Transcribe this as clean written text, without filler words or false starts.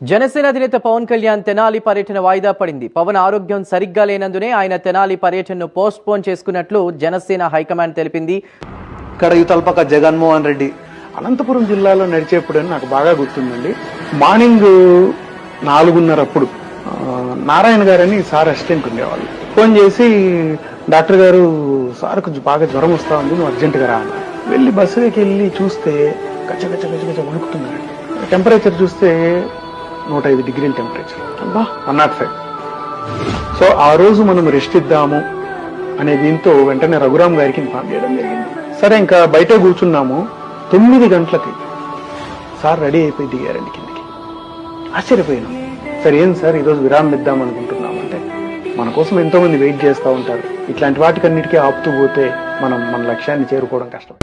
జనసేన అధినేత పవన్ కళ్యాణ్ తెనాలి పర్యటన వాయిదా పడింది. పవన్ ఆరోగ్యం సరిగ్గా లేనందునే ఆయన తెనాలి పర్యటనను పోస్ట్ పోన్ చేసుకున్నట్లు జనసేన హైకమాండ్ తెలిపింది. ఇక్కడ యువతల్పక జగన్మోహన్ రెడ్డి అనంతపురం జిల్లాలో నడిచేప్పుడు నాకు బాగా గుర్తుందండి. మార్నింగ్ 4:30 అప్పుడు నారాయణ గారని సార్ అసిస్టెంట్ ఉండేవాళ్ళు. ఫోన్ చేసి డాక్టర్ గారు సార్ కొంచెం బాగా జ్వరం వస్తా ఉంది, నువ్వు అర్జెంటుగా రా అన్నారు. వెళ్ళి బస్సుకి వెళ్ళి చూస్తే గచ్చ గచ్చ గచ్చ గచ్చ వణుకుతున్నాడు. టెంపరేచర్ చూస్తే 105 డిగ్రీల టెంపరేచర్, 105. సో ఆ రోజు మనం రెస్ట్ ఇద్దాము అనే దీంతో వెంటనే రఘురామ్ గారికి ఇన్ఫార్మ్ చేయడం జరిగింది. సరే ఇంకా బయట కూర్చున్నాము. 9 గంటలకి సార్ రెడీ అయిపోయి దిగారండి కిందకి. ఆశ్చర్యపోయినాం. సరే ఏం సార్ ఈరోజు విరామం ఇద్దాం అనుకుంటున్నామంటే, మన కోసం ఎంతో మంది వెయిట్ చేస్తూ ఉంటారు, ఇట్లాంటి వాటికన్నిటికీ ఆపుతూ పోతే మనం మన లక్ష్యాన్ని చేరుకోవడం కష్టం.